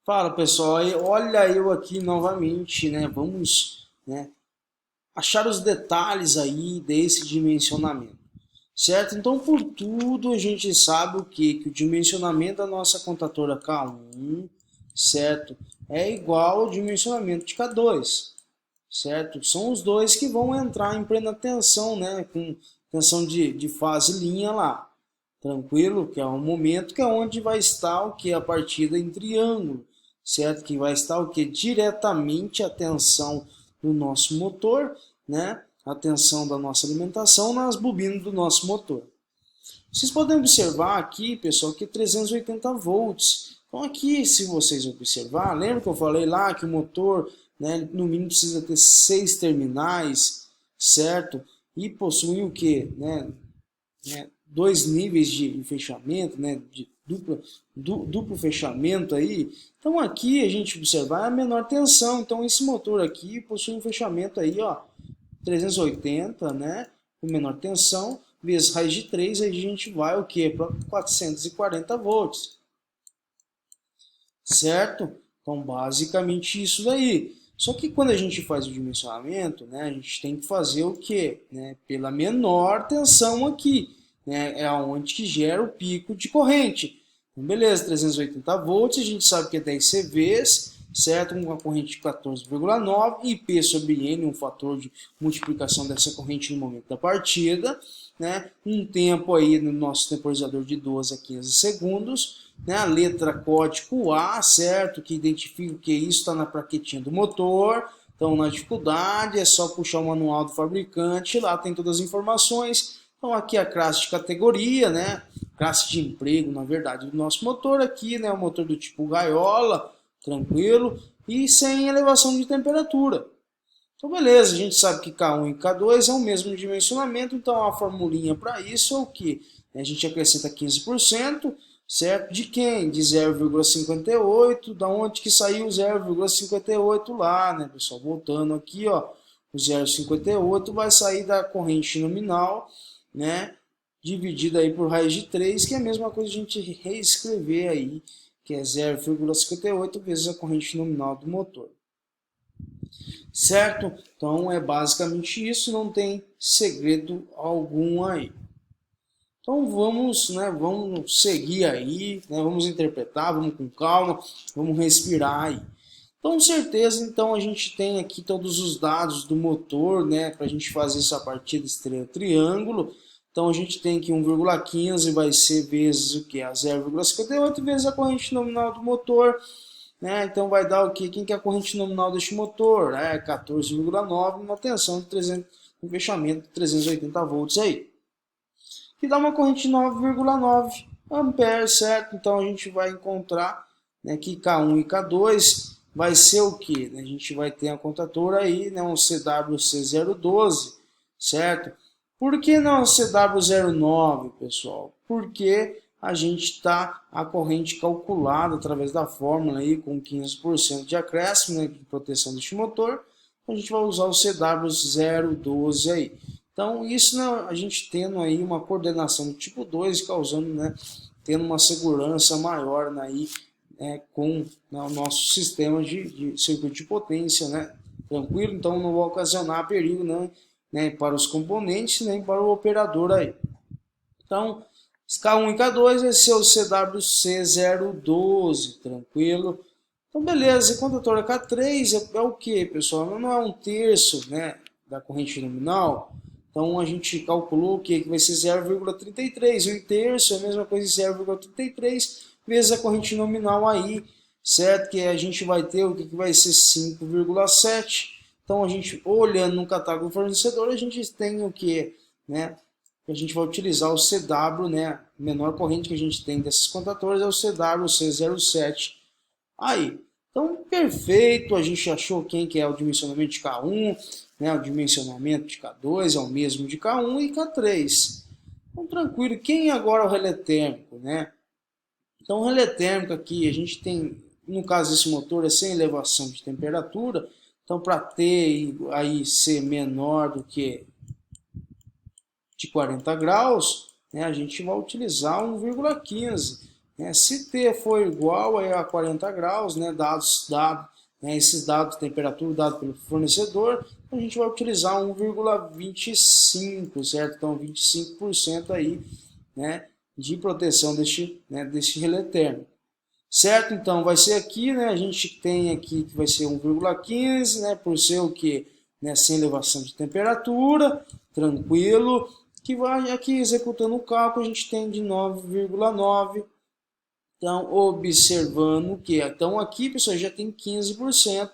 Fala pessoal, olha eu aqui novamente, né? Vamos, né, achar os detalhes aí desse dimensionamento, certo? Então, por tudo a gente sabe o que? Que o dimensionamento da nossa contatora K1, certo? É igual ao dimensionamento de K2, certo? São os dois que vão entrar em plena tensão, né? Com tensão de fase linha lá, tranquilo? Que é um momento que é onde vai estar o que? A partida em triângulo, certo? Que vai estar o que? Diretamente a tensão do nosso motor, né? A tensão da nossa alimentação nas bobinas do nosso motor. Vocês podem observar aqui, pessoal, que é 380 volts. Então aqui, se vocês observar, lembra que eu falei lá que o motor, né, no mínimo precisa ter 6 terminais, certo? E possui o que, né, dois níveis de fechamento, né, de duplo fechamento aí. Então aqui a gente observar a menor tensão. Então esse motor aqui possui um fechamento aí, ó, 380, né, com menor tensão, vezes raiz de 3, aí a gente vai o que? Para 440 volts, certo? Então basicamente isso daí. Só que quando a gente faz o dimensionamento, né, a gente tem que fazer o que? Né, pela menor tensão aqui, né, é onde que gera o pico de corrente. Então, beleza, 380 volts, a gente sabe que é 10 CVs, certo? Com uma corrente de 14,9 e P sobre N, um fator de multiplicação dessa corrente no momento da partida, né? Um tempo aí no nosso temporizador de 12 a 15 segundos, né, a letra código A, certo? Que identifica que isso está na plaquetinha do motor. Então, na dificuldade, é só puxar o manual do fabricante, lá tem todas as informações. Então, aqui a classe de categoria, né? Classe de emprego, na verdade, do nosso motor aqui, né? O motor do tipo gaiola, tranquilo, e sem elevação de temperatura. Então, beleza, a gente sabe que K1 e K2 é o mesmo dimensionamento, então a formulinha para isso é o que? A gente acrescenta 15%, certo? De quem? De 0,58, da onde que saiu 0,58 lá, né, pessoal? Voltando aqui, ó, o 0,58 vai sair da corrente nominal, né, dividida aí por raiz de 3, que é a mesma coisa a gente reescrever aí, que é 0,58 vezes a corrente nominal do motor. Certo? Então é basicamente isso, não tem segredo algum aí. Então vamos, né, vamos seguir aí, né, vamos interpretar, vamos com calma, vamos respirar aí. Então, com certeza, então a gente tem aqui todos os dados do motor, né, para a gente fazer essa partida estrela-triângulo. Então a gente tem que 1,15 vai ser vezes o que? A 0,58 vezes a corrente nominal do motor, né? Então vai dar o quê? Quem que é a corrente nominal deste motor? É 14,9, uma tensão de 300, um fechamento de 380 volts aí. Que dá uma corrente de 9,9 amperes, certo? Então a gente vai encontrar, né, que K1 e K2 vai ser o que? A gente vai ter a contatora aí, né, um CWC012, certo? Por que não CW09, pessoal? Porque a gente está a corrente calculada através da fórmula aí com 15% de acréscimo, né, de proteção deste motor. A gente vai usar o CW012 aí. Então, isso, né, a gente tendo aí uma coordenação do tipo 2 causando, né, tendo uma segurança maior, né, aí, com, né, o nosso sistema de circuito de potência, né, tranquilo, então não vai ocasionar perigo, né, para os componentes nem para o operador aí. Então, K1 e K2 vai ser o CWC012, tranquilo. Então, beleza, e condutora K3 é o que, pessoal? Não é um terço, né, da corrente nominal. Então, a gente calculou o que vai ser 0,33. Um terço é a mesma coisa de 0,33 vezes a corrente nominal aí, certo? Que a gente vai ter o que vai ser 5,7. Então, a gente, olhando no catálogo do fornecedor, a gente tem o que, né? A gente vai utilizar o CW, né? A menor corrente que a gente tem desses contadores é o CW-C07. Aí, então, perfeito, a gente achou quem que é o dimensionamento de K1, né? O dimensionamento de K2 é o mesmo de K1 e K3. Então, tranquilo, quem agora é o relé térmico, né? Então, o relé térmico aqui, a gente tem, no caso desse motor, é sem elevação de temperatura, então para ter aí ser menor do que de 40 graus, né, a gente vai utilizar 1,15. né? Se T for igual a 40 graus, né, né, esses dados de temperatura dado pelo fornecedor, a gente vai utilizar 1,25, certo? Então 25% aí, né, de proteção deste relé térmico. Certo? Então vai ser aqui, né, a gente tem aqui que vai ser 1,15, né, por ser o que, né, sem elevação de temperatura, tranquilo, que vai aqui executando o cálculo, a gente tem de 9,9. Então, observando que, então aqui, pessoal, já tem 15%,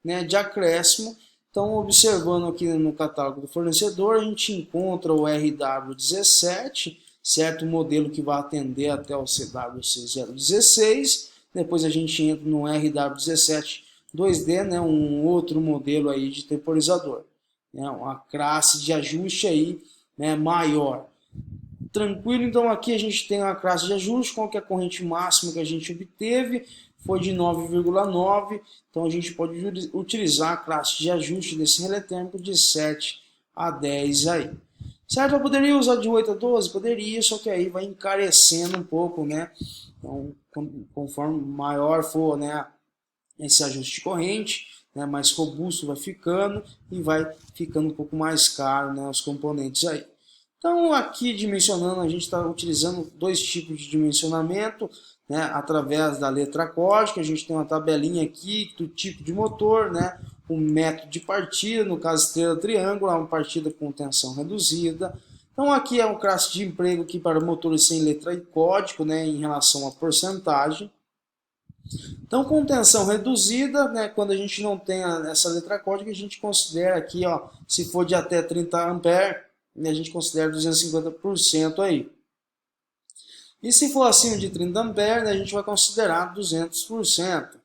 né, de acréscimo. Então, observando aqui no catálogo do fornecedor, a gente encontra o RW17, certo? O modelo que vai atender até o CW6016. Depois a gente entra no RW17 2D, né, um outro modelo aí de temporizador, né, uma classe de ajuste aí, né, maior. Tranquilo, então aqui a gente tem a classe de ajuste, qual que é a corrente máxima que a gente obteve, foi de 9,9, então a gente pode utilizar a classe de ajuste desse relé térmico de 7 a 10 aí. Certo? Eu poderia usar de 8 a 12? Poderia, só que aí vai encarecendo um pouco, né? Então, conforme maior for, né, esse ajuste de corrente, né, mais robusto vai ficando e vai ficando um pouco mais caro, né, os componentes aí. Então, aqui dimensionando, a gente está utilizando dois tipos de dimensionamento, né, através da letra código. A gente tem uma tabelinha aqui do tipo de motor, né, o método de partida, no caso estrela triângulo, uma partida com tensão reduzida. Então, aqui é um classe de emprego aqui para motores sem letra e código, né, em relação à porcentagem. Então, com tensão reduzida, né, quando a gente não tem essa letra código, a gente considera aqui, ó, se for de até 30 amperes, a gente considera 250% aí. E se for acima de 30 amperes, né, a gente vai considerar 200%.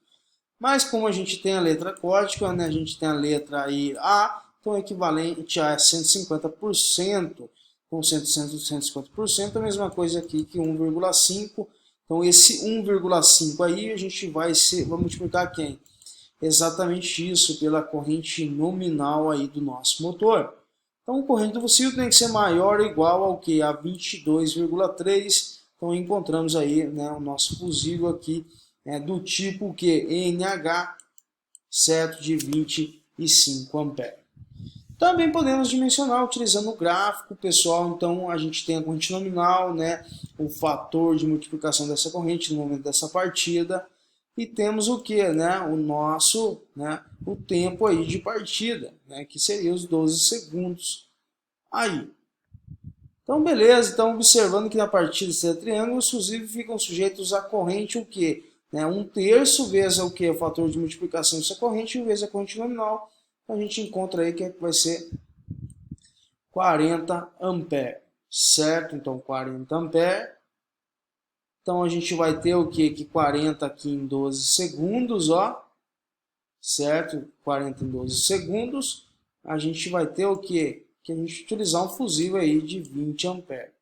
Mas como a gente tem a letra código, né, a gente tem a letra aí A, então é equivalente a 150%. Com 150% é a mesma coisa aqui que 1,5%. Então esse 1,5 aí a gente vai multiplicar quem? Exatamente isso, pela corrente nominal aí do nosso motor. Então a corrente do fusível tem que ser maior ou igual ao que? A 22,3. Então encontramos aí, né, o nosso fusível aqui, do tipo que NH, certo, de 25 amperes. Também podemos dimensionar utilizando o gráfico, pessoal. Então a gente tem a corrente nominal, né, o fator de multiplicação dessa corrente no momento dessa partida, e temos o que, né, o nosso, né, o tempo aí de partida, né, que seria os 12 segundos aí. Então beleza, então observando que na partida de triângulo, os fusíveis ficam sujeitos à corrente o que, né, 1/3 vezes o que, o fator de multiplicação dessa corrente vezes a corrente nominal. A gente encontra aí que vai ser 40 amperes, certo? Então 40 amperes. Então a gente vai ter o que? Que 40 aqui em 12 segundos, ó. Certo? 40 em 12 segundos. A gente vai ter o que? Que a gente utilizar um fusível aí de 20 amperes.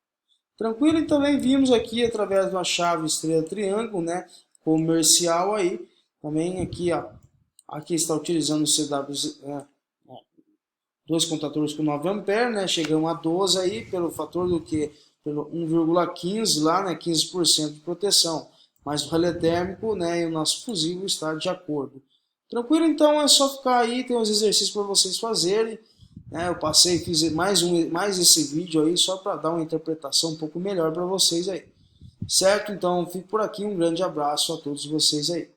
Tranquilo? E também vimos aqui através de uma chave estrela triângulo, né, comercial aí. Também aqui, ó. Aqui está utilizando o CW, dois contadores com 9 amperes, né? Chegamos a 12 aí pelo fator do que? Pelo 1,15 lá, né? 15% de proteção. Mas o relé térmico, né, e o nosso fusível está de acordo. Tranquilo? Então é só ficar aí, tem uns exercícios para vocês fazerem. Né? Eu passei, fiz mais esse vídeo aí só para dar uma interpretação um pouco melhor para vocês aí. Certo? Então fico por aqui, um grande abraço a todos vocês aí.